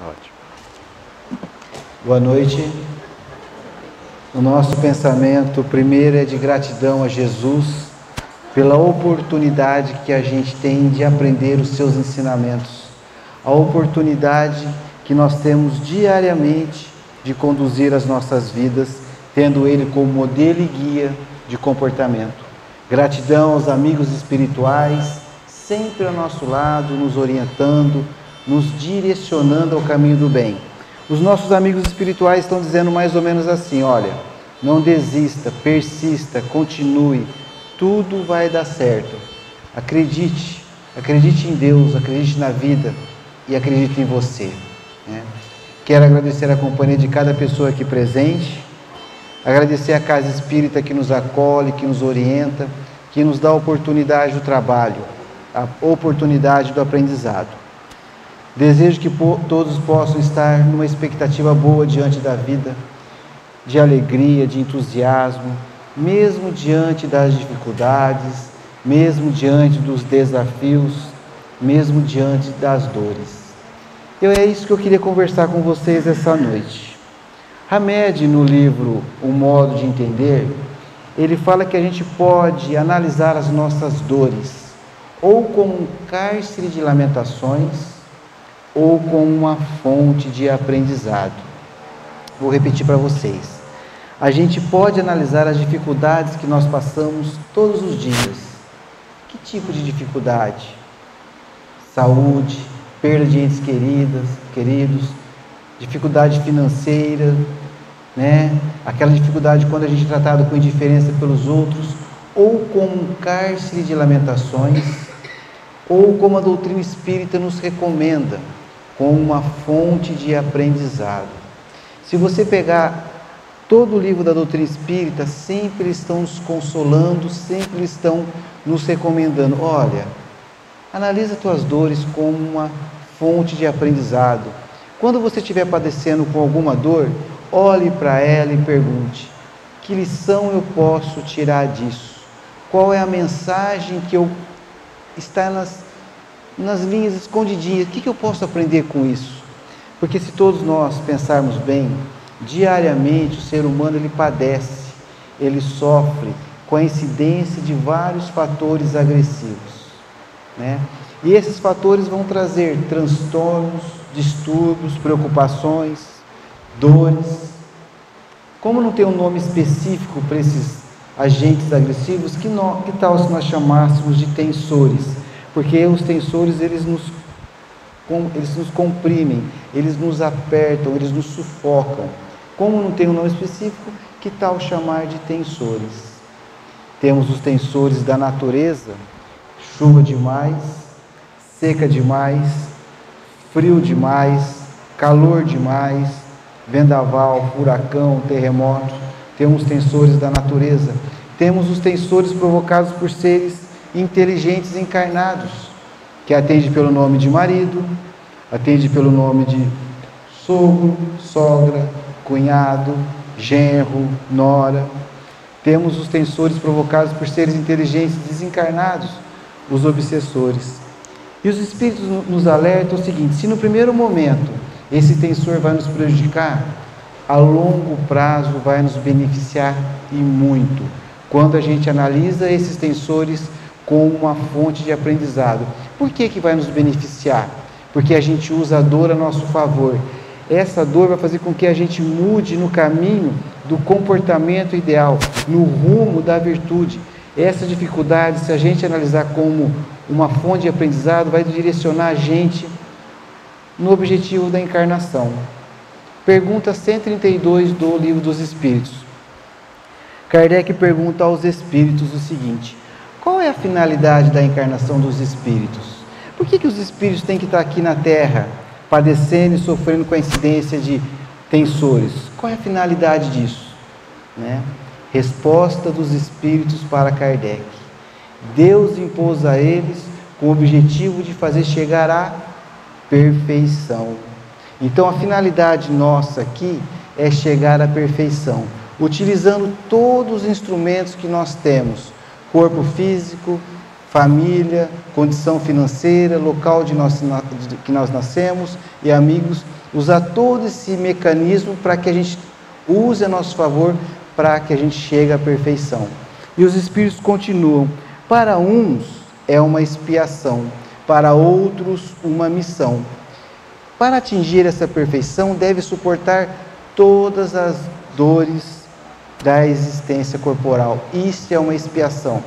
Ótimo. Boa noite. O nosso pensamento primeiro é de gratidão a Jesus pela oportunidade que a gente tem de aprender os seus ensinamentos, a oportunidade que nós temos diariamente de conduzir as nossas vidas, tendo Ele como modelo e guia de comportamento. Gratidão aos amigos espirituais, sempre ao nosso lado, nos orientando, nos direcionando ao caminho do bem. Os nossos amigos espirituais estão dizendo mais ou menos assim: olha, não desista, persista, continue, tudo vai dar certo. Acredite em Deus, acredite na vida e acredite em você. Quero agradecer a companhia de cada pessoa aqui presente, agradecer a Casa Espírita que nos acolhe, que nos orienta, que nos dá a oportunidade do trabalho, a oportunidade do aprendizado. Desejo que todos possam estar numa expectativa boa diante da vida, de alegria, de entusiasmo, mesmo diante das dificuldades, mesmo diante dos desafios, mesmo diante das dores. É isso que eu queria conversar com vocês essa noite. Hamed, no livro O Modo de Entender, ele fala que a gente pode analisar as nossas dores ou como um cárcere de lamentações ou como uma fonte de aprendizado. Vou repetir para vocês. A gente pode analisar as dificuldades que nós passamos todos os dias. Que tipo de dificuldade? Saúde, perda de entes queridos, dificuldade financeira, aquela dificuldade quando a gente é tratado com indiferença pelos outros, ou como um cárcere de lamentações, ou como a doutrina espírita nos recomenda, como uma fonte de aprendizado. Se você pegar todo o livro da doutrina espírita, sempre eles estão nos consolando, sempre eles estão nos recomendando: olha, analisa tuas dores como uma fonte de aprendizado. Quando você estiver padecendo com alguma dor, olhe para ela e pergunte: que lição eu posso tirar disso? Qual é a mensagem que está nas linhas escondidinhas? O que eu posso aprender com isso? Porque se todos nós pensarmos bem, diariamente o ser humano ele padece, ele sofre com a incidência de vários fatores agressivos, E esses fatores vão trazer transtornos, distúrbios, preocupações, dores. Como não tem um nome específico para esses agentes agressivos, que tal se nós chamássemos de tensores? Porque os tensores eles nos comprimem, eles nos apertam, eles nos sufocam. Como não tem um nome específico, que tal chamar de tensores? Temos os tensores da natureza: chuva demais, seca demais, frio demais, calor demais, vendaval, furacão, terremoto. Temos tensores da natureza. Temos os tensores provocados por seres inteligentes encarnados, que atende pelo nome de marido, atende pelo nome de sogro, sogra, cunhado, genro, nora. Temos os tensores provocados por seres inteligentes desencarnados, os obsessores. E os espíritos nos alertam o seguinte: se no primeiro momento esse tensor vai nos prejudicar, a longo prazo vai nos beneficiar e muito, quando a gente analisa esses tensores como uma fonte de aprendizado. Por que vai nos beneficiar? Porque a gente usa a dor a nosso favor. Essa dor vai fazer com que a gente mude no caminho do comportamento ideal, no rumo da virtude. Essa dificuldade, se a gente analisar como uma fonte de aprendizado, vai direcionar a gente no objetivo da encarnação. Pergunta 132 do Livro dos Espíritos. Kardec pergunta aos espíritos o seguinte: qual é a finalidade da encarnação dos espíritos? Por que os espíritos têm que estar aqui na Terra, padecendo e sofrendo com a incidência de tensores? Qual é a finalidade disso? Resposta dos espíritos para Kardec: Deus impôs a eles com o objetivo de fazer chegar à perfeição. Então a finalidade nossa aqui é chegar à perfeição, utilizando todos os instrumentos que nós temos: corpo físico, família, condição financeira, local que nós nascemos e amigos, usar todo esse mecanismo para que a gente use a nosso favor, para que a gente chegue à perfeição. E os Espíritos continuam: para uns é uma expiação, para outros uma missão. Para atingir essa perfeição, deve suportar todas as dores da existência corporal. Isso é uma expiação.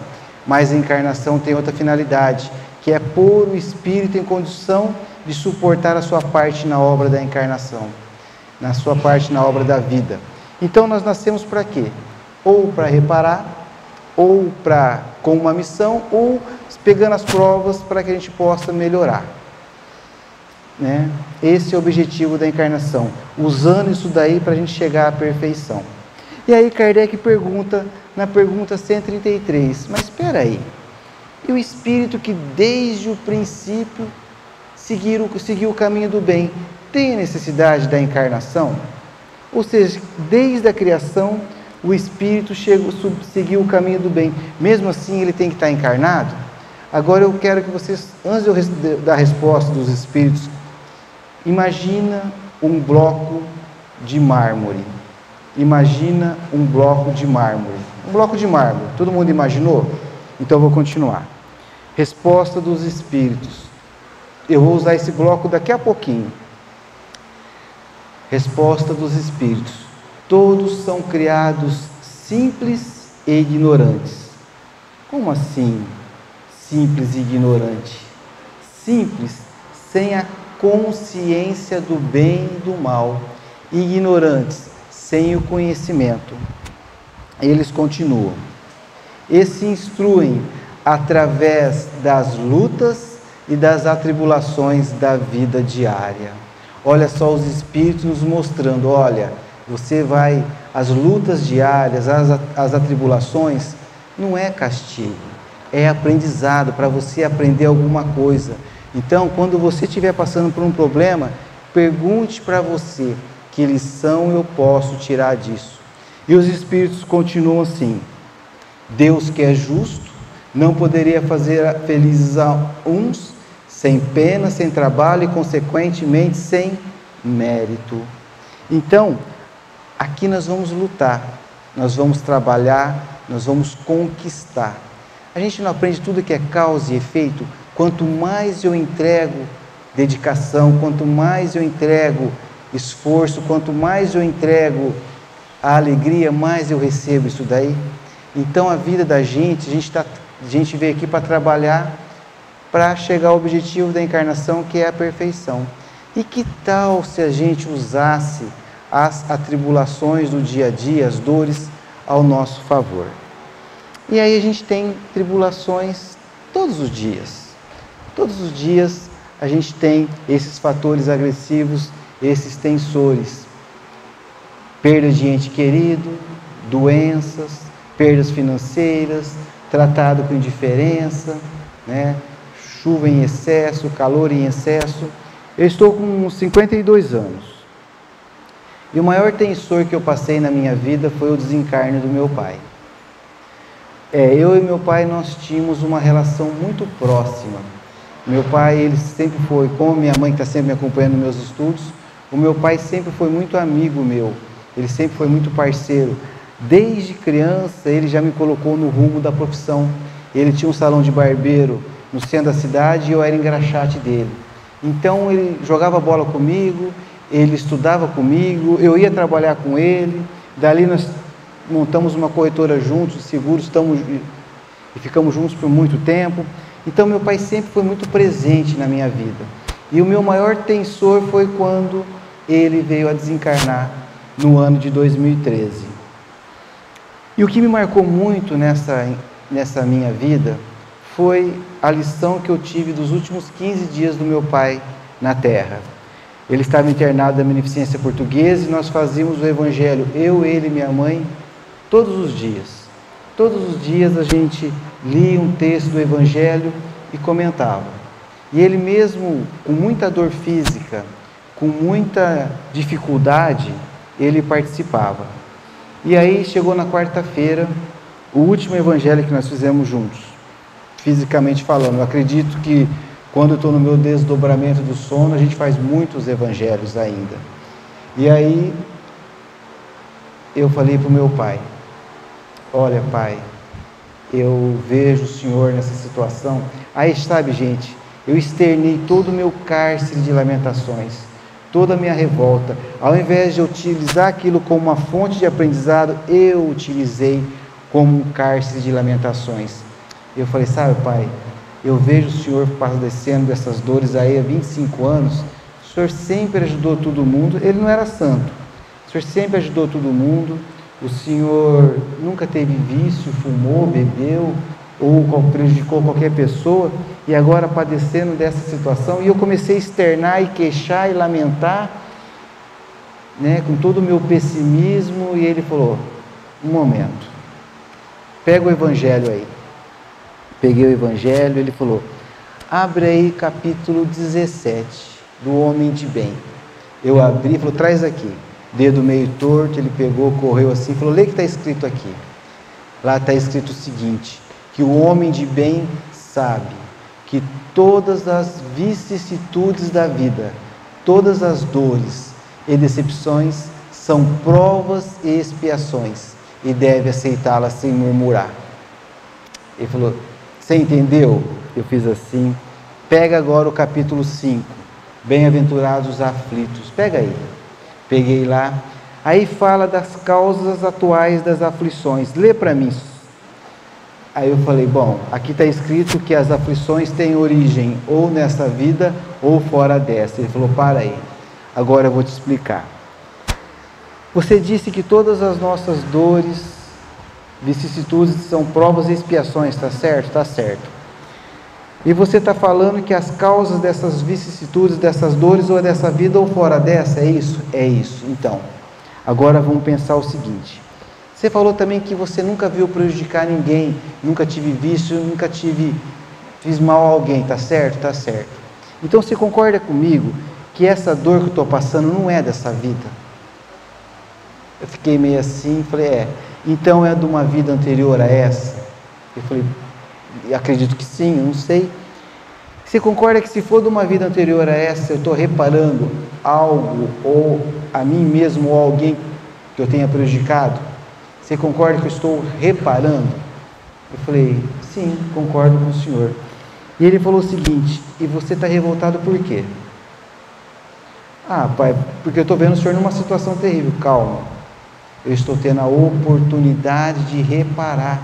Mas a encarnação tem outra finalidade, que é pôr o espírito em condição de suportar a sua parte na obra da encarnação, na sua parte na obra da vida. Então nós nascemos para quê? Ou para reparar, ou com uma missão, ou pegando as provas para que a gente possa melhorar. Né? Esse é o objetivo da encarnação, usando isso daí para a gente chegar à perfeição. E aí Kardec pergunta, na pergunta 133, mas espera aí, e o espírito que desde o princípio seguiu o caminho do bem, tem a necessidade da encarnação? Ou seja, desde a criação, o espírito seguiu o caminho do bem, mesmo assim ele tem que estar encarnado? Agora eu quero que vocês, antes de eu dar a resposta dos espíritos, imagina um bloco de mármore. Imagina um bloco de mármore. Um bloco de mármore. Todo mundo imaginou? Então eu vou continuar. Resposta dos espíritos. Eu vou usar esse bloco daqui a pouquinho. Resposta dos espíritos. Todos são criados simples e ignorantes. Como assim? Simples e ignorante? Simples, sem a consciência do bem e do mal, ignorantes, sem o conhecimento. Eles continuam: e se instruem através das lutas e das atribulações da vida diária. Olha só os espíritos nos mostrando, olha, as lutas diárias, as atribulações, não é castigo, é aprendizado, para você aprender alguma coisa. Então, quando você estiver passando por um problema, pergunte para você: que lição eu posso tirar disso? E os espíritos continuam assim: Deus, que é justo, não poderia fazer felizes a uns sem pena, sem trabalho e, consequentemente, sem mérito. Então, aqui nós vamos lutar, nós vamos trabalhar, nós vamos conquistar. A gente não aprende tudo que é causa e efeito. Quanto mais eu entrego dedicação, quanto mais eu entrego esforço, quanto mais eu entrego a alegria, mais eu recebo isso daí. Então a vida da gente, a gente veio aqui para trabalhar, para chegar ao objetivo da encarnação, que é a perfeição. E que tal se a gente usasse as atribulações do dia a dia, as dores, ao nosso favor? E aí a gente tem tribulações todos os dias. Todos os dias a gente tem esses fatores agressivos, esses tensores. Perda de ente querido, doenças, perdas financeiras, tratado com indiferença, né? Chuva em excesso, calor em excesso. Eu estou com 52 anos. E o maior tensor que eu passei na minha vida foi o desencarne do meu pai. Eu e meu pai, nós tínhamos uma relação muito próxima. Meu pai, ele sempre foi, como minha mãe que está sempre me acompanhando nos meus estudos, o meu pai sempre foi muito amigo meu, ele sempre foi muito parceiro. Desde criança, ele já me colocou no rumo da profissão. Ele tinha um salão de barbeiro no centro da cidade e eu era engraxate dele. Então, ele jogava bola comigo, ele estudava comigo, eu ia trabalhar com ele, dali nós montamos uma corretora juntos, seguros, e ficamos juntos por muito tempo. Então meu pai sempre foi muito presente na minha vida. E o meu maior tensor foi quando ele veio a desencarnar no ano de 2013. E o que me marcou muito nessa minha vida foi a lição que eu tive dos últimos 15 dias do meu pai na Terra. Ele estava internado da Beneficência Portuguesa e nós fazíamos o Evangelho, eu, ele e minha mãe, todos os dias. Todos os dias a gente lia um texto do Evangelho e comentava. E ele mesmo, com muita dor física, com muita dificuldade, ele participava. E aí chegou na quarta-feira, o último Evangelho que nós fizemos juntos. fisicamente falando. Eu acredito que quando eu estou no meu desdobramento do sono, a gente faz muitos evangelhos ainda. E aí, eu falei para o meu pai, olha pai, eu vejo o Senhor nessa situação. Aí, sabe gente, eu externei todo o meu cárcere de lamentações, toda a minha revolta. Ao invés de utilizar aquilo como uma fonte de aprendizado, eu utilizei como um cárcere de lamentações. Eu falei, sabe pai, eu vejo o Senhor padecendo dessas dores aí há 25 anos, o Senhor sempre ajudou todo mundo, ele não era santo, o Senhor sempre ajudou todo mundo, o Senhor nunca teve vício, fumou, bebeu, ou prejudicou qualquer pessoa, e agora padecendo dessa situação, e eu comecei a externar e queixar e lamentar, né, com todo o meu pessimismo, e ele falou, um momento, pega o evangelho aí. Peguei o evangelho, ele falou, abre aí capítulo 17, do homem de bem. Eu abri, falou, traz aqui. Dedo meio torto, ele pegou, correu assim, falou, lê o que está escrito aqui. Lá está escrito o seguinte, que o homem de bem sabe que todas as vicissitudes da vida, todas as dores e decepções são provas e expiações, e deve aceitá-las sem murmurar. Ele falou, você entendeu? Eu fiz assim. Pega agora o capítulo 5, bem-aventurados os aflitos. Pega aí. Peguei lá. Aí fala das causas atuais das aflições. Lê para mim. Aí eu falei, bom, aqui está escrito que as aflições têm origem ou nessa vida ou fora dessa. Ele falou, para aí. Agora eu vou te explicar. Você disse que todas as nossas dores, vicissitudes são provas e expiações, está certo? Está certo. E você está falando que as causas dessas vicissitudes, dessas dores, ou é dessa vida ou fora dessa, é isso? É isso. Então, agora vamos pensar o seguinte. Você falou também que você nunca viu prejudicar ninguém, nunca tive vício, nunca fiz mal a alguém, está certo? Está certo. Então, você concorda comigo que essa dor que eu estou passando não é dessa vida? Eu fiquei meio assim, falei, então é de uma vida anterior a essa? Eu falei, acredito que sim, eu não sei. Você concorda que se for de uma vida anterior a essa, eu estou reparando algo, ou a mim mesmo, ou alguém que eu tenha prejudicado? Você concorda que eu estou reparando? Eu falei, sim, concordo com o senhor. E ele falou o seguinte, e você está revoltado por quê? Ah, pai, porque eu estou vendo o senhor numa situação terrível. Calma, eu estou tendo a oportunidade de reparar.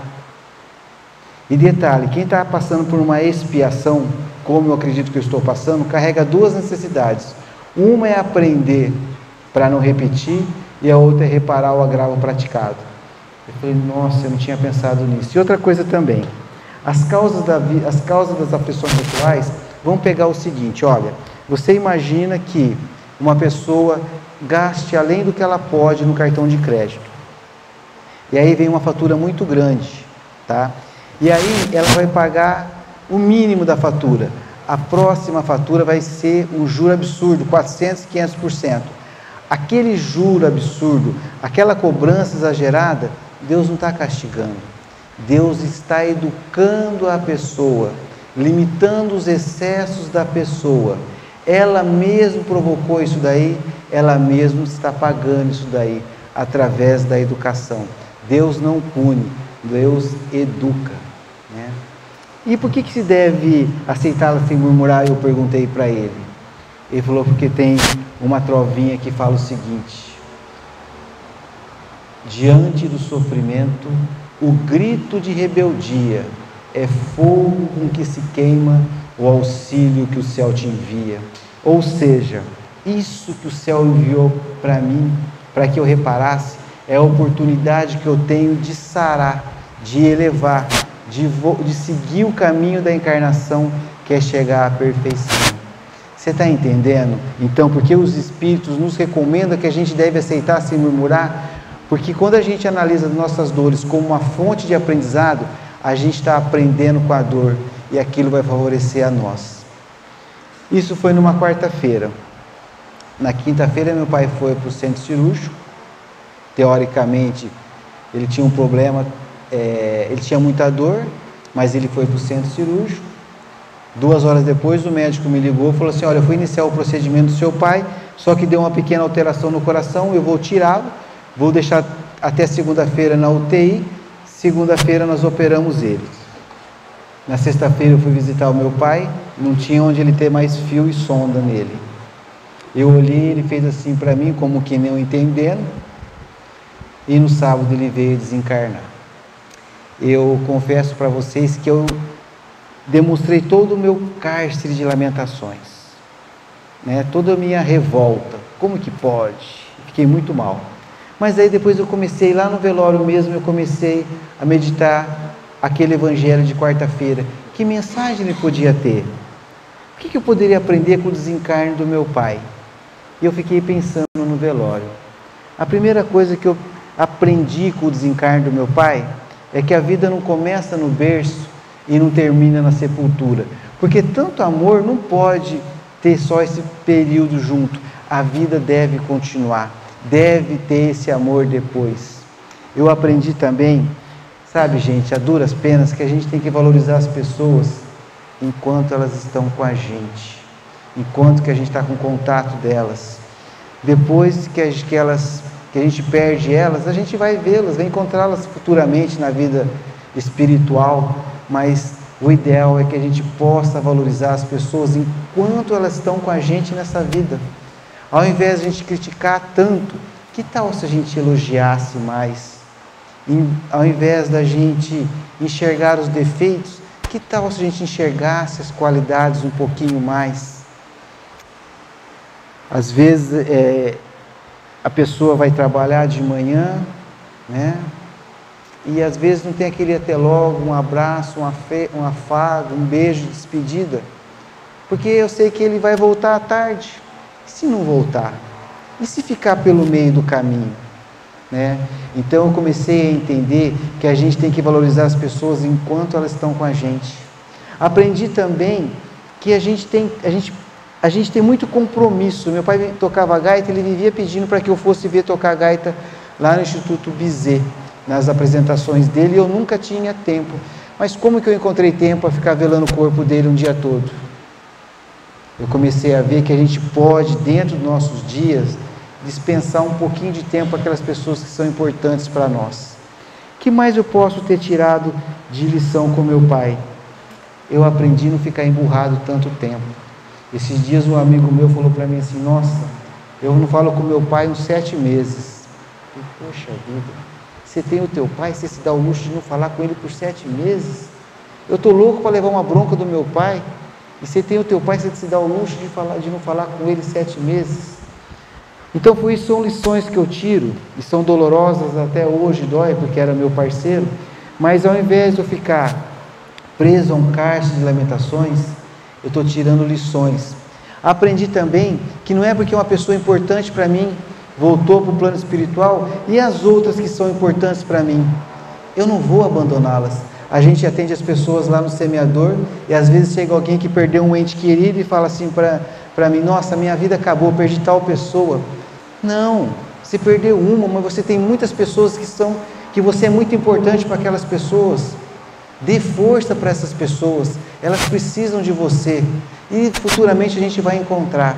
E detalhe, quem está passando por uma expiação, como eu acredito que eu estou passando, carrega duas necessidades. Uma é aprender para não repetir, e a outra é reparar o agravo praticado. Eu falei, nossa, eu não tinha pensado nisso. E outra coisa também, as causas das aflições atuais, vamos pegar o seguinte, olha, você imagina que uma pessoa gaste além do que ela pode no cartão de crédito. E aí vem uma fatura muito grande, tá? E aí ela vai pagar o mínimo da fatura. A próxima fatura vai ser um juro absurdo, 400%, 500%. Aquele juro absurdo, aquela cobrança exagerada, Deus não está castigando. Deus está educando a pessoa, limitando os excessos da pessoa. Ela mesma provocou isso daí, ela mesma está pagando isso daí, através da educação. Deus não pune, Deus educa, né? E por que se deve aceitá-la sem murmurar? Eu perguntei para ele. Ele falou, porque tem uma trovinha que fala o seguinte: diante do sofrimento, o grito de rebeldia é fogo com que se queima o auxílio que o céu te envia. Ou seja, isso que o céu enviou para mim, para que eu reparasse, é a oportunidade que eu tenho de sarar, de elevar, de seguir o caminho da encarnação, que é chegar à perfeição. Você está entendendo? Então, porque os Espíritos nos recomendam que a gente deve aceitar sem murmurar? Porque quando a gente analisa nossas dores como uma fonte de aprendizado, a gente está aprendendo com a dor, e aquilo vai favorecer a nós. Isso foi numa quarta-feira. Na quinta-feira, meu pai foi para o centro cirúrgico. Teoricamente, ele tinha um problema, ele tinha muita dor, mas ele foi para o centro cirúrgico. 2 horas depois o médico me ligou e falou assim, olha, eu fui iniciar o procedimento do seu pai, só que deu uma pequena alteração no coração, eu vou tirá-lo, vou deixar até segunda-feira na UTI, segunda-feira nós operamos ele. Na sexta-feira eu fui visitar o meu pai, não tinha onde ele ter mais fio e sonda nele. Eu olhei, ele fez assim para mim, como que não entendendo, e no sábado ele veio desencarnar. Eu confesso para vocês que eu demonstrei todo o meu cárcere de lamentações, né? Toda a minha revolta, como que pode? Fiquei muito mal. Mas aí depois eu comecei, lá no velório mesmo, eu comecei a meditar aquele evangelho de quarta-feira. Que mensagem ele podia ter? O que eu poderia aprender com o desencarne do meu pai? E eu fiquei pensando no velório. A primeira coisa que eu aprendi com o desencarne do meu pai é que a vida não começa no berço e não termina na sepultura. Porque tanto amor não pode ter só esse período junto. A vida deve continuar. Deve ter esse amor depois. Eu aprendi também, sabe, gente, a duras penas, que a gente tem que valorizar as pessoas enquanto elas estão com a gente, enquanto que a gente está com contato delas. Depois que a gente perde elas, a gente vai vê-las, vai encontrá-las futuramente na vida espiritual, mas o ideal é que a gente possa valorizar as pessoas enquanto elas estão com a gente nessa vida. Ao invés de a gente criticar tanto, que tal se a gente elogiasse mais? Ao invés da gente enxergar os defeitos, que tal se a gente enxergasse as qualidades um pouquinho mais? Às vezes a pessoa vai trabalhar de manhã, né? E às vezes não tem aquele até logo, um abraço, um afago, um beijo de despedida, porque eu sei que ele vai voltar à tarde. E se não voltar? E se ficar pelo meio do caminho? Né? Então eu comecei a entender que a gente tem que valorizar as pessoas enquanto elas estão com a gente. Aprendi também que a gente tem muito compromisso. Meu pai tocava gaita, ele vivia pedindo para que eu fosse ver tocar gaita lá no Instituto Bizet, nas apresentações dele, e eu nunca tinha tempo. Mas como que eu encontrei tempo para ficar velando o corpo dele um dia todo? Eu comecei a ver que a gente pode, dentro dos nossos dias, dispensar um pouquinho de tempo àquelas pessoas que são importantes para nós. O que mais eu posso ter tirado de lição com meu pai? Eu aprendi a não ficar emburrado tanto tempo. Esses dias um amigo meu falou para mim assim, nossa, eu não falo com meu pai uns 7 meses. Eu, poxa vida, você tem o teu pai, você se dá o luxo de não falar com ele por 7 meses? Eu estou louco para levar uma bronca do meu pai, e você tem o teu pai, você se dá o luxo de não falar com ele 7 meses? Então são lições que eu tiro, e são dolorosas até hoje, dói, porque era meu parceiro, mas ao invés de eu ficar preso a um cárcere de lamentações, eu estou tirando lições. Aprendi também que não é porque uma pessoa importante para mim voltou para o plano espiritual, e as outras que são importantes para mim, eu não vou abandoná-las. A gente atende as pessoas lá no semeador, e às vezes chega alguém que perdeu um ente querido e fala assim para mim, nossa, minha vida acabou, perdi tal pessoa. Não, você perdeu uma, mas você tem muitas pessoas que você é muito importante para aquelas pessoas. Dê força para essas pessoas, elas precisam de você, e futuramente a gente vai encontrar.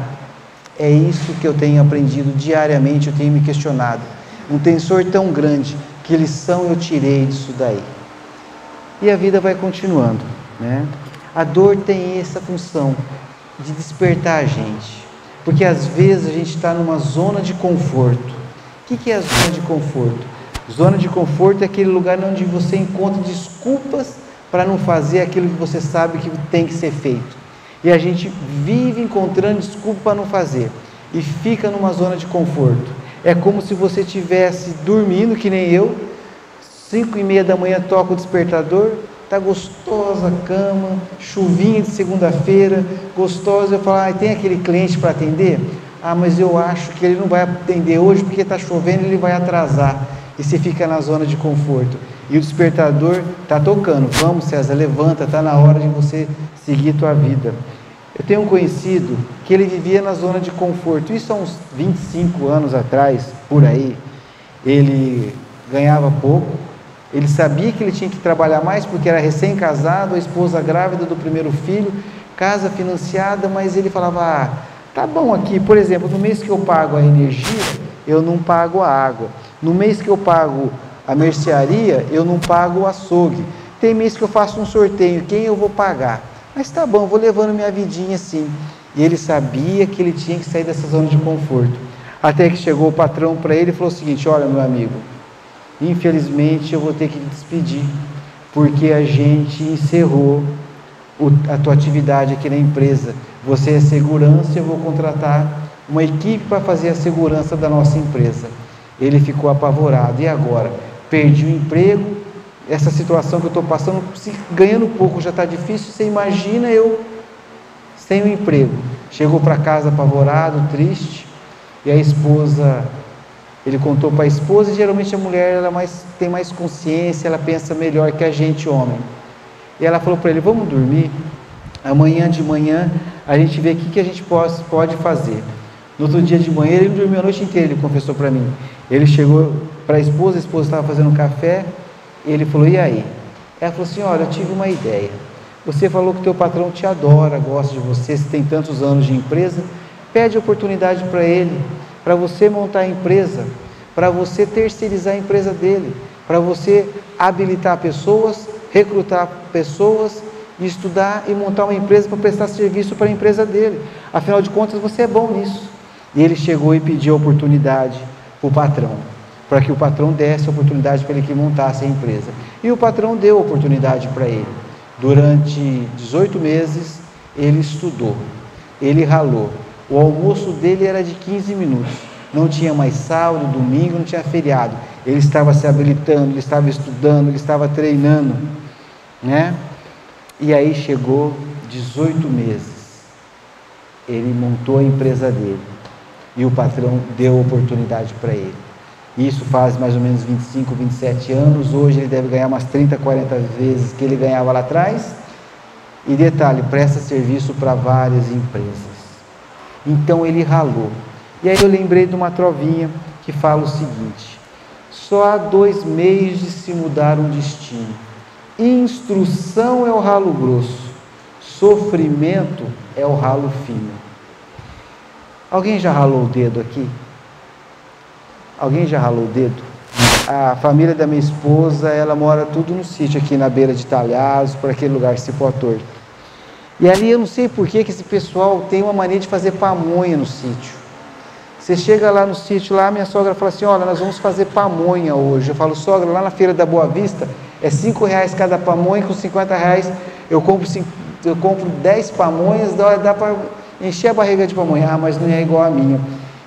É isso que eu tenho aprendido diariamente, eu tenho me questionado. Um tensor tão grande, que lição eu tirei disso daí? E a vida vai continuando, né? A dor tem essa função de despertar a gente, porque às vezes a gente está numa zona de conforto. O que é a zona de conforto? Zona de conforto é aquele lugar onde você encontra desculpas para não fazer aquilo que você sabe que tem que ser feito. E a gente vive encontrando desculpa para não fazer, e fica numa zona de conforto. É como se você estivesse dormindo, que nem eu, 5:30 da manhã toca o despertador, está gostosa a cama, chuvinha de segunda-feira, gostosa, eu falo, tem aquele cliente para atender? Mas eu acho que ele não vai atender hoje, porque está chovendo e ele vai atrasar, e você fica na zona de conforto, e o despertador está tocando, vamos César, levanta, está na hora de você seguir tua vida. Eu tenho um conhecido que ele vivia na zona de conforto, isso há uns 25 anos atrás, por aí. Ele ganhava pouco, Ele sabia que ele tinha que trabalhar mais porque era recém-casado, a esposa grávida do primeiro filho, casa financiada, mas ele falava, tá bom aqui, por exemplo, no mês que eu pago a energia, eu não pago a água. No mês que eu pago a mercearia, eu não pago o açougue. Tem mês que eu faço um sorteio, quem eu vou pagar? Mas tá bom, vou levando minha vidinha assim. E ele sabia que ele tinha que sair dessa zona de conforto. Até que chegou o patrão para ele e falou o seguinte, olha meu amigo, infelizmente eu vou ter que te despedir, porque a gente encerrou a tua atividade aqui na empresa. Você é segurança, eu vou contratar uma equipe para fazer a segurança da nossa empresa. Ele ficou apavorado, e agora? Perdi o emprego, essa situação que eu estou passando, ganhando pouco já está difícil, você imagina eu sem o emprego. Chegou para casa apavorado, triste, e a esposa, ele contou para a esposa, e geralmente a mulher tem mais consciência, ela pensa melhor que a gente, homem. E ela falou para ele, vamos dormir, amanhã de manhã a gente vê o que a gente pode fazer. No outro dia de manhã, ele dormiu a noite inteira, ele confessou para mim. Ele chegou para a esposa estava fazendo um café, ele falou, e aí? Ela falou assim, olha, eu tive uma ideia. Você falou que teu patrão te adora, gosta de você, você tem tantos anos de empresa, pede oportunidade para ele, para você montar a empresa, para você terceirizar a empresa dele, para você habilitar pessoas, recrutar pessoas, estudar e montar uma empresa para prestar serviço para a empresa dele. Afinal de contas, você é bom nisso. E ele chegou e pediu a oportunidade para o patrão, para que o patrão desse a oportunidade para ele que montasse a empresa. E o patrão deu a oportunidade para ele. Durante 18 meses, ele estudou, ele ralou. O almoço dele era de 15 minutos. Não tinha mais sábado, domingo, não tinha feriado. Ele estava se habilitando, ele estava estudando, ele estava treinando, né? E aí chegou 18 meses. Ele montou a empresa dele. E o patrão deu oportunidade para ele. Isso faz mais ou menos 25, 27 anos. Hoje ele deve ganhar umas 30, 40 vezes que ele ganhava lá atrás. E detalhe, presta serviço para várias empresas. Então ele ralou. E aí eu lembrei de uma trovinha que fala o seguinte: só há 2 meios de se mudar um destino. Instrução é o ralo grosso, sofrimento é o ralo fino. Alguém já ralou o dedo aqui? Alguém já ralou o dedo? A família da minha esposa, ela mora tudo no sítio aqui na beira de Talhados, por aquele lugar Cipó Torto. E ali eu não sei por que esse pessoal tem uma mania de fazer pamonha no sítio. Você chega lá no sítio, lá minha sogra fala assim, olha, nós vamos fazer pamonha hoje. Eu falo, sogra, lá na feira da Boa Vista, é R$5 cada pamonha, com R$50 eu compro 10 pamonhas, dá para encher a barriga de pamonha. Ah, mas não é igual a minha.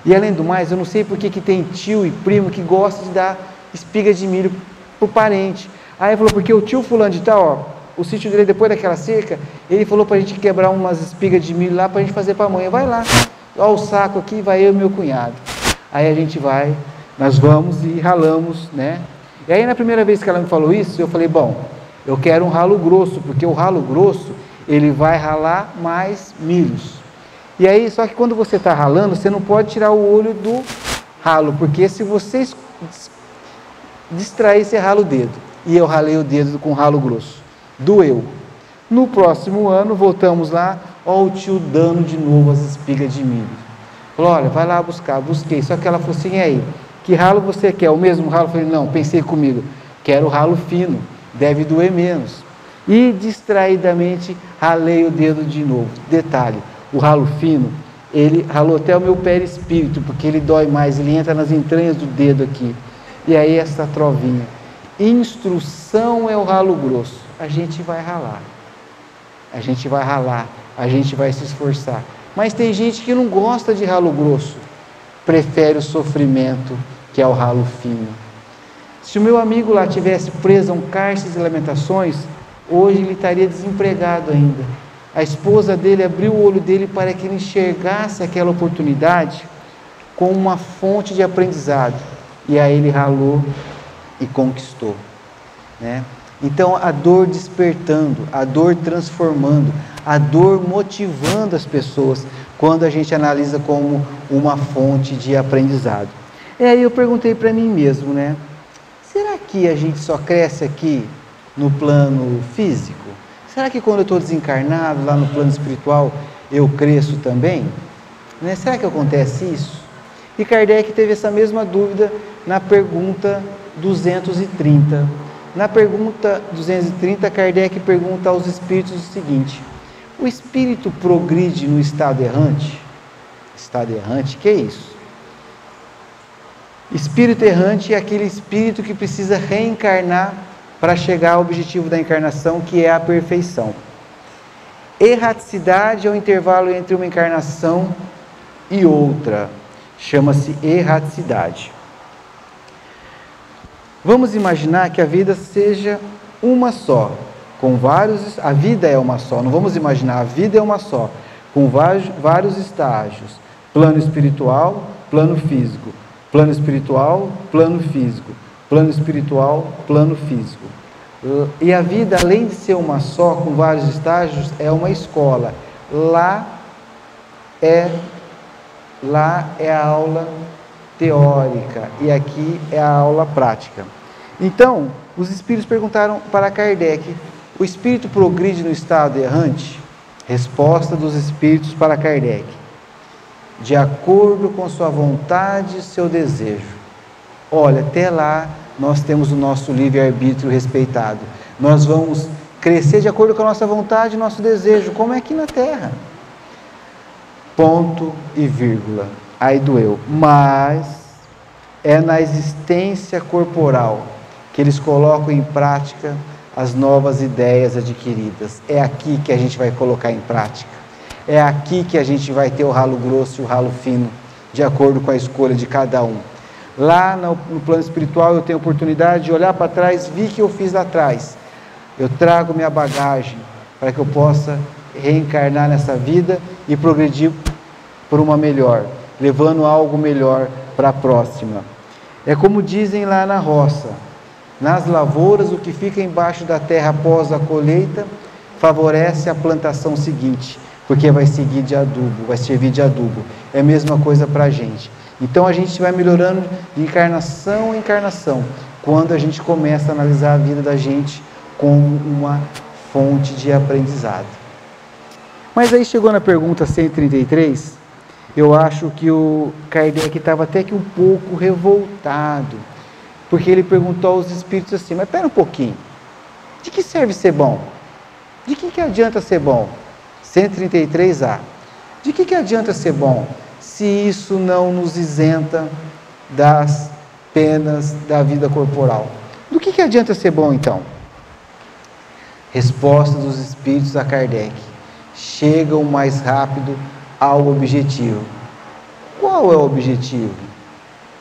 E além do mais, eu não sei por que tem tio e primo que gosta de dar espiga de milho pro parente. Aí ele falou, porque o tio fulano de tal, ó, o sítio dele depois daquela seca, ele falou pra gente quebrar umas espigas de milho lá pra gente fazer pamonha. Vai lá, ó o saco aqui, vai eu e meu cunhado. Aí a gente vai, nós vamos e ralamos, né? E aí na primeira vez que ela me falou isso, eu falei, bom, eu quero um ralo grosso, porque o ralo grosso, ele vai ralar mais milhos. E aí, só que quando você está ralando, você não pode tirar o olho do ralo, porque se você distrair, você rala o dedo. E eu ralei o dedo com ralo grosso. Doeu. No próximo ano, voltamos lá, ó o tio dando de novo as espigas de milho. Falou, olha, vai lá buscar. Busquei. Só que ela falou assim, e aí, que ralo você quer? O mesmo ralo? Eu falei, não, pensei comigo, quero ralo fino, deve doer menos. E distraidamente, ralei o dedo de novo. Detalhe, o ralo fino, ele ralou até o meu perispírito, porque ele dói mais, ele entra nas entranhas do dedo aqui. E aí essa trovinha, instrução é o ralo grosso, a gente vai ralar, a gente vai ralar, a gente vai se esforçar. Mas tem gente que não gosta de ralo grosso, prefere o sofrimento, que é o ralo fino. Se o meu amigo lá tivesse preso a um cárcere de lamentações, hoje ele estaria desempregado ainda. A esposa dele abriu o olho dele para que ele enxergasse aquela oportunidade como uma fonte de aprendizado. E aí ele ralou e conquistou, né? Então a dor despertando, a dor transformando, a dor motivando as pessoas, quando a gente analisa como uma fonte de aprendizado. E aí eu perguntei para mim mesmo, né? Será que a gente só cresce aqui no plano físico? Será que quando eu estou desencarnado, lá no plano espiritual, eu cresço também? Né? Será que acontece isso? E Kardec teve essa mesma dúvida na pergunta 230. Na pergunta 230, Kardec pergunta aos espíritos o seguinte: o espírito progride no estado errante? Estado errante, que é isso? Espírito errante é aquele espírito que precisa reencarnar para chegar ao objetivo da encarnação, que é a perfeição. Erraticidade é o intervalo entre uma encarnação e outra. Chama-se erraticidade. Vamos imaginar que a vida seja uma só, com vários... A vida é uma só, não vamos imaginar, a vida é uma só, com vários estágios. Plano espiritual, plano físico. Plano espiritual, plano físico. Plano espiritual, plano físico. E a vida, além de ser uma só, com vários estágios, é uma escola. Lá é a aula teórica e aqui é a aula prática. Então, os espíritos perguntaram para Kardec: o espírito progride no estado errante? Resposta dos espíritos para Kardec: de acordo com sua vontade e seu desejo. Olha, até lá nós temos o nosso livre-arbítrio respeitado. Nós vamos crescer de acordo com a nossa vontade e nosso desejo, como é aqui na Terra. Ponto e vírgula. Aí doeu. Mas é na existência corporal que eles colocam em prática as novas ideias adquiridas. É aqui que a gente vai colocar em prática. É aqui que a gente vai ter o ralo grosso e o ralo fino, de acordo com a escolha de cada um. Lá no plano espiritual eu tenho a oportunidade de olhar para trás, vi que eu fiz lá atrás. Eu trago minha bagagem para que eu possa reencarnar nessa vida e progredir por uma melhor, levando algo melhor para a próxima. É como dizem lá na roça: nas lavouras, o que fica embaixo da terra após a colheita favorece a plantação seguinte, porque vai seguir de adubo, vai servir de adubo. É a mesma coisa para a gente. Então a gente vai melhorando de encarnação em encarnação, quando a gente começa a analisar a vida da gente como uma fonte de aprendizado. Mas aí chegou na pergunta 133, eu acho que o Kardec estava até que um pouco revoltado, porque ele perguntou aos espíritos assim: mas espera um pouquinho, de que serve ser bom? De que adianta ser bom? 133A. De que adianta ser bom, se isso não nos isenta das penas da vida corporal? Do que adianta ser bom, então? Resposta dos espíritos a Kardec: chegam mais rápido ao objetivo. Qual é o objetivo?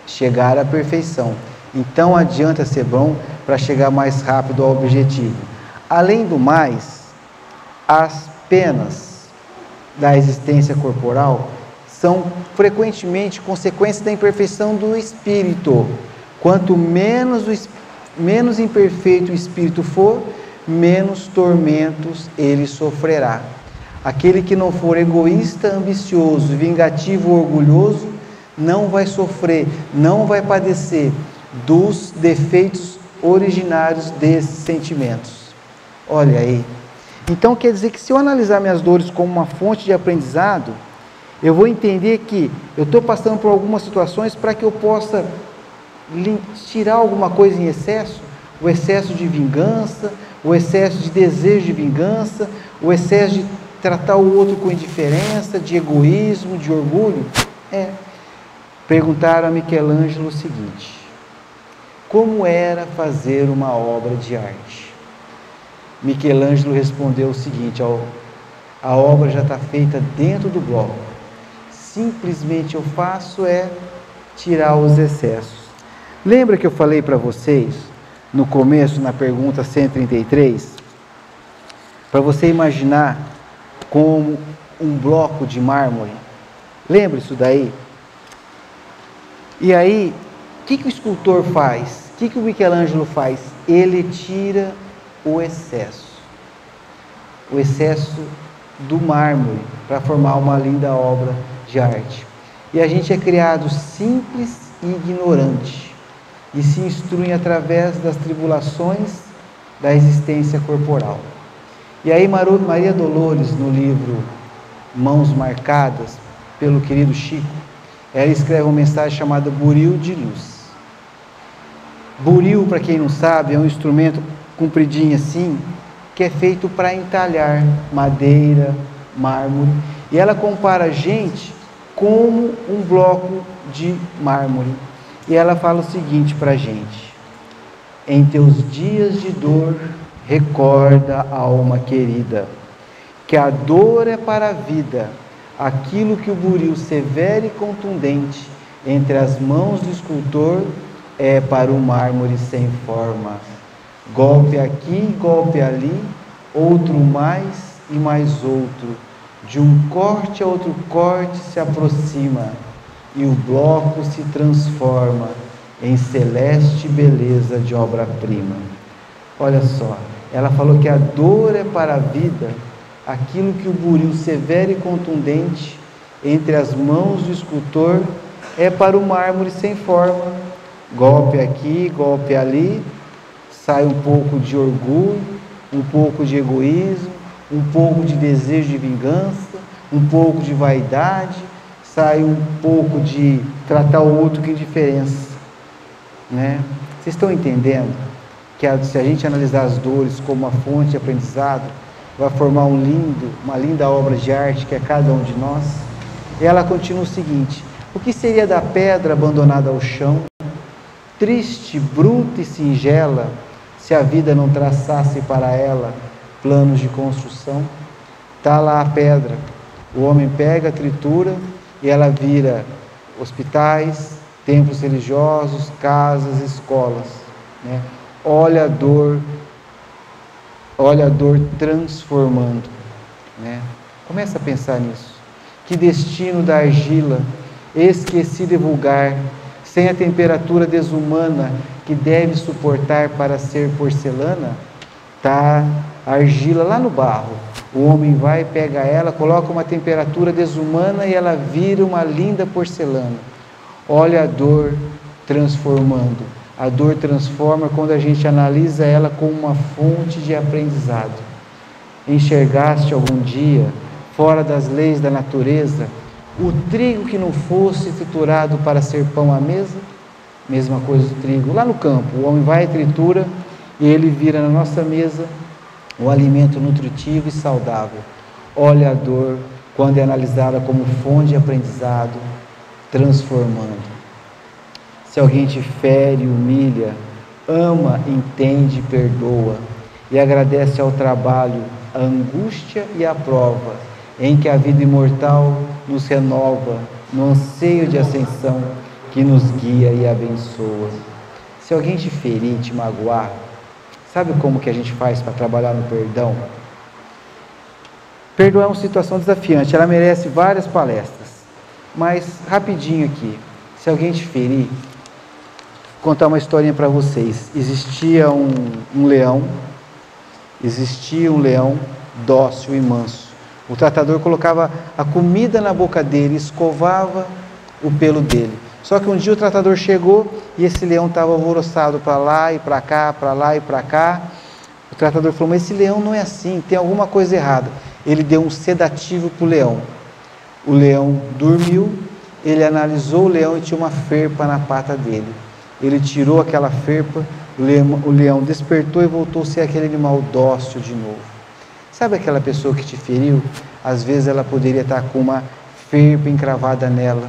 Chegar à perfeição. Então adianta ser bom para chegar mais rápido ao objetivo. Além do mais, as penas da existência corporal são frequentemente consequência da imperfeição do espírito. Quanto menos imperfeito o espírito for, menos tormentos ele sofrerá. Aquele que não for egoísta, ambicioso, vingativo ou orgulhoso, não vai sofrer, não vai padecer dos defeitos originários desses sentimentos. Olha aí. Então quer dizer que se eu analisar minhas dores como uma fonte de aprendizado, eu vou entender que eu estou passando por algumas situações para que eu possa tirar alguma coisa em excesso, o excesso de vingança, o excesso de desejo de vingança, o excesso de tratar o outro com indiferença, de egoísmo, de orgulho. Perguntaram a Michelangelo o seguinte: como era fazer uma obra de arte? Michelangelo respondeu o seguinte: a obra já está feita dentro do bloco, simplesmente eu faço tirar os excessos. Lembra que eu falei para vocês no começo, na pergunta 133, para você imaginar como um bloco de mármore? Lembra isso daí? E aí, o que o escultor faz? O que o Michelangelo faz? Ele tira o excesso do mármore para formar uma linda obra de arte. E a gente é criado simples e ignorante. e se instruem através das tribulações da existência corporal. E aí Maria Dolores, no livro Mãos Marcadas, pelo querido Chico, ela escreve uma mensagem chamada Buril de Luz. Buril, para quem não sabe, é um instrumento compridinho assim, que é feito para entalhar madeira, mármore, e ela compara a gente como um bloco de mármore. E ela fala o seguinte para a gente: em teus dias de dor, recorda, alma querida, que a dor é para a vida, aquilo que o buril severo e contundente entre as mãos do escultor é para o mármore sem forma. Golpe aqui, golpe ali, outro mais e mais outro, de um corte a outro corte se aproxima, e o bloco se transforma em celeste beleza de obra-prima. Olha só, ela falou que a dor é para a vida, aquilo que o buril severo e contundente entre as mãos do escultor é para o mármore sem forma. Golpe aqui, golpe ali, sai um pouco de orgulho, um pouco de egoísmo, um pouco de desejo de vingança, um pouco de vaidade, sai um pouco de tratar o outro com indiferença, né? Vocês estão entendendo que se a gente analisar as dores como uma fonte de aprendizado, vai formar uma linda obra de arte que é cada um de nós? E ela continua o seguinte: o que seria da pedra abandonada ao chão, triste, bruta e singela, se a vida não traçasse para ela planos de construção? Está lá a pedra, o homem pega, tritura, e ela vira hospitais, templos religiosos, casas, escolas, né? Olha a dor transformando, né? Começa a pensar nisso. Que destino da argila, esquecida e vulgar, sem a temperatura desumana que deve suportar para ser porcelana? Tá a argila lá no barro, o homem vai, pega ela, coloca uma temperatura desumana e ela vira uma linda porcelana. Olha a dor transformando. A dor transforma quando a gente analisa ela como uma fonte de aprendizado. Enxergaste algum dia, fora das leis da natureza, o trigo que não fosse triturado para ser pão à mesa? Mesma coisa do trigo. Lá no campo, o homem vai e tritura e ele vira na nossa mesa um alimento nutritivo e saudável. Olha a dor quando é analisada como fonte de aprendizado, transformando. Se alguém te fere, humilha, ama, entende e perdoa, e agradece ao trabalho, a angústia e a prova, em que a vida imortal nos renova, no anseio de ascensão que nos guia e abençoa. Se alguém te ferir, te magoar, sabe como que a gente faz para trabalhar no perdão? Perdoar é uma situação desafiante, ela merece várias palestras, mas rapidinho aqui, se alguém te ferir, vou contar uma historinha para vocês. Existia um leão dócil e manso. O tratador colocava a comida na boca dele, escovava o pelo dele. Só que um dia o tratador chegou e esse leão estava alvoroçado para lá e para cá, para lá e para cá. O tratador falou: mas esse leão não é assim, tem alguma coisa errada. Ele deu um sedativo para o leão. O leão dormiu, ele analisou o leão e tinha uma ferpa na pata dele. Ele tirou aquela ferpa, o leão despertou e voltou a ser aquele animal dócil de novo. Sabe aquela pessoa que te feriu? Às vezes ela poderia estar com uma ferpa encravada nela.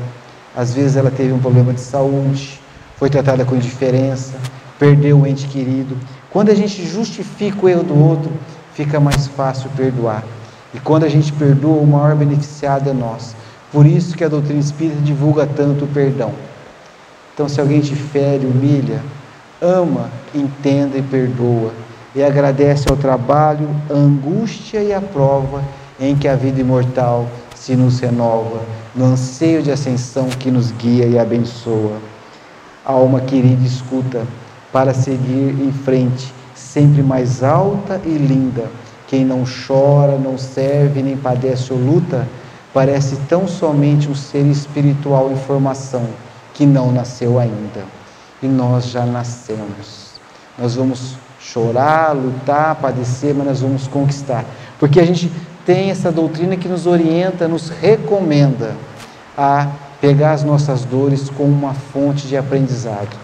Às vezes ela teve um problema de saúde, foi tratada com indiferença, perdeu um ente querido. Quando a gente justifica o erro do outro, fica mais fácil perdoar. E quando a gente perdoa, o maior beneficiado é nós. Por isso que a doutrina espírita divulga tanto o perdão. Então, se alguém te fere, humilha, ama, entenda e perdoa. E agradece ao trabalho, a angústia e a prova em que a vida imortal se nos renova, no anseio de ascensão que nos guia e abençoa. Alma querida, escuta, para seguir em frente, sempre mais alta e linda. Quem não chora, não serve, nem padece ou luta, parece tão somente um ser espiritual em formação, que não nasceu ainda. e nós já nascemos. Nós vamos chorar, lutar, padecer, mas nós vamos conquistar. Porque a gente tem essa doutrina que nos orienta, nos recomenda a pegar as nossas dores como uma fonte de aprendizado.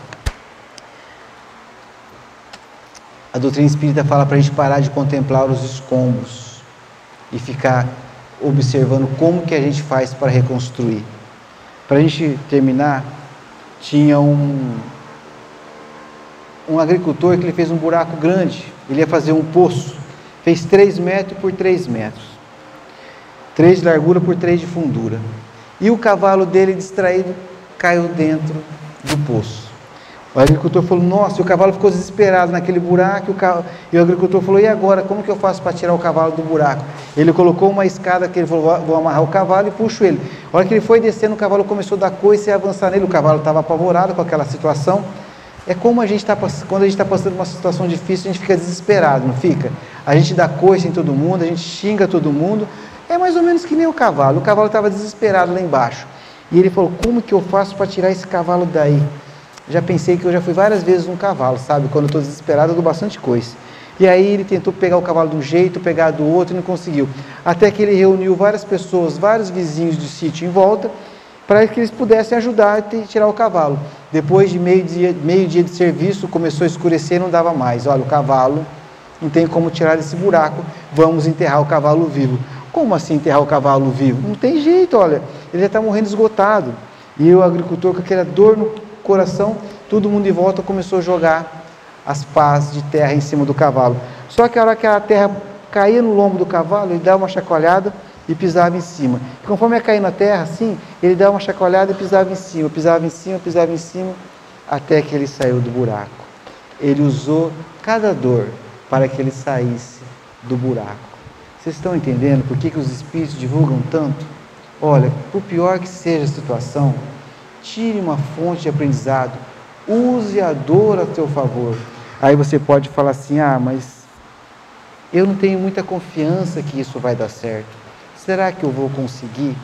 A doutrina espírita fala para a gente parar de contemplar os escombros e ficar observando como que a gente faz para reconstruir. Para a gente terminar, tinha um agricultor que ele fez um buraco grande, ele ia fazer um poço, fez 3 metros por 3 metros, 3 de largura por 3 de fundura, e o cavalo dele, distraído, caiu dentro do poço. O agricultor falou, nossa, e o cavalo ficou desesperado naquele buraco, e o agricultor falou, e agora, como que eu faço para tirar o cavalo do buraco? Ele colocou uma escada que ele falou, vou amarrar o cavalo e puxo ele. A hora que ele foi descendo, o cavalo começou a dar coice e avançar nele, o cavalo estava apavorado com aquela situação. É como a gente está, quando a gente está passando uma situação difícil, a gente fica desesperado, não fica? A gente dá coice em todo mundo, a gente xinga todo mundo, é mais ou menos que nem o cavalo estava desesperado lá embaixo. E ele falou, como que eu faço para tirar esse cavalo daí? Já pensei que eu já fui várias vezes num cavalo, sabe? Quando eu estou desesperado, eu dou bastante coice. E aí ele tentou pegar o cavalo de um jeito, pegar do outro e não conseguiu. Até que ele reuniu várias pessoas, vários vizinhos do sítio em volta, para que eles pudessem ajudar a tirar o cavalo. Depois de meio dia de serviço, começou a escurecer e não dava mais. Olha, o cavalo não tem como tirar desse buraco, vamos enterrar o cavalo vivo. Como assim enterrar o cavalo vivo? Não tem jeito, olha, ele já está morrendo esgotado. E o agricultor, com aquela dor no coração, todo mundo em volta começou a jogar as pás de terra em cima do cavalo. Só que a hora que a terra caía no lombo do cavalo, ele dava uma chacoalhada e pisava em cima. E conforme ia cair na terra, assim, ele dava uma chacoalhada e pisava em cima, pisava em cima, pisava em cima, até que ele saiu do buraco. Ele usou cada dor para que ele saísse do buraco. Vocês estão entendendo por que os espíritos divulgam tanto? Olha, por pior que seja a situação, tire uma fonte de aprendizado, use a dor a teu favor. Aí você pode falar assim, mas eu não tenho muita confiança que isso vai dar certo. Será que eu vou conseguir?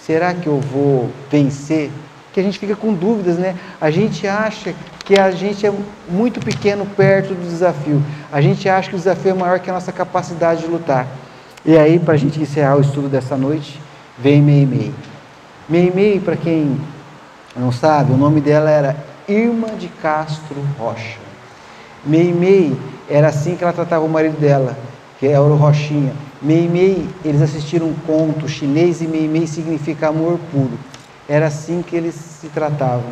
Será que eu vou vencer? Que a gente fica com dúvidas, né? A gente acha que a gente é muito pequeno perto do desafio. A gente acha que o desafio é maior que a nossa capacidade de lutar. E aí, para a gente encerrar o estudo dessa noite, vem Meimei. Meimei, para quem não sabe, o nome dela era Irma de Castro Rocha. Meimei era assim que ela tratava o marido dela, que era o Rochinha. Meimei, eles assistiram um conto chinês e Meimei significa amor puro. Era assim que eles se tratavam.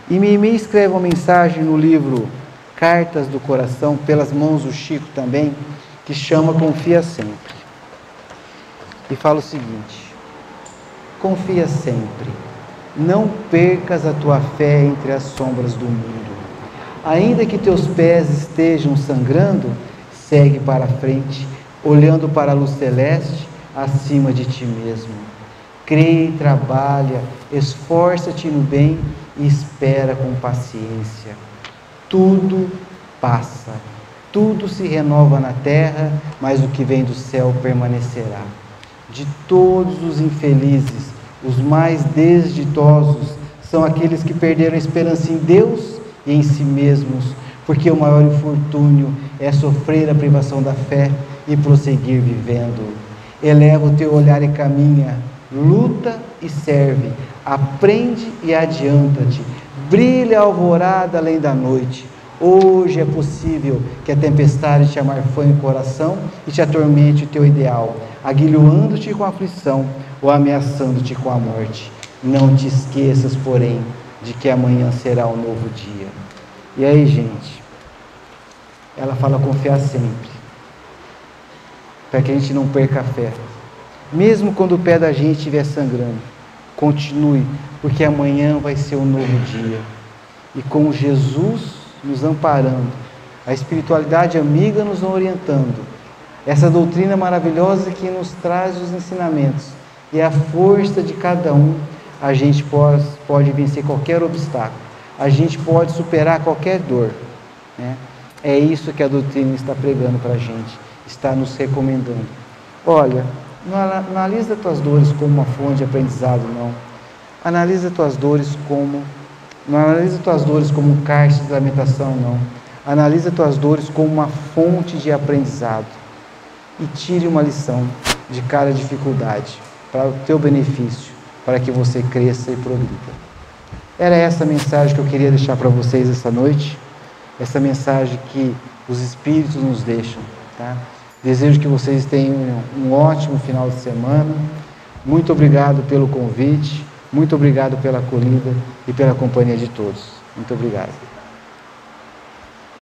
E Meimei escreve uma mensagem no livro Cartas do Coração, pelas mãos do Chico também, que chama Confia Sempre. E fala o seguinte: confia sempre. Não percas a tua fé entre as sombras do mundo. Ainda que teus pés estejam sangrando, segue para frente, olhando para a luz celeste acima de ti mesmo. Crê e trabalha, esforça-te no bem e espera com paciência. Tudo passa, tudo se renova na terra, mas o que vem do céu permanecerá. De todos os infelizes, os mais desditosos são aqueles que perderam a esperança em Deus e em si mesmos, porque o maior infortúnio é sofrer a privação da fé e prosseguir vivendo. Eleva o teu olhar e caminha, luta e serve, aprende e adianta-te, brilha a alvorada além da noite. Hoje é possível que a tempestade te amarfanhe o coração e te atormente o teu ideal, aguilhoando-te com a aflição ou ameaçando-te com a morte. Não te esqueças, porém, de que amanhã será um novo dia. E aí, gente, ela fala confiar sempre, para que a gente não perca a fé. Mesmo quando o pé da gente estiver sangrando, continue, porque amanhã vai ser um novo dia. E com Jesus nos amparando, a espiritualidade amiga nos orientando, essa doutrina maravilhosa que nos traz os ensinamentos e a força de cada um, a gente pode vencer qualquer obstáculo, a gente pode superar qualquer dor, né? É isso que a doutrina está pregando para a gente, está nos recomendando. Olha, não analisa tuas dores como uma fonte de aprendizado, não. Analisa tuas dores como Não analisa tuas dores como um cárcere de lamentação, não. Analisa tuas dores como uma fonte de aprendizado. E tire uma lição de cada dificuldade, para o teu benefício, para que você cresça e progrida. Era essa a mensagem que eu queria deixar para vocês essa noite, essa mensagem que os Espíritos nos deixam, tá? Desejo que vocês tenham um ótimo final de semana. Muito obrigado pelo convite, muito obrigado pela acolhida e pela companhia de todos. Muito obrigado.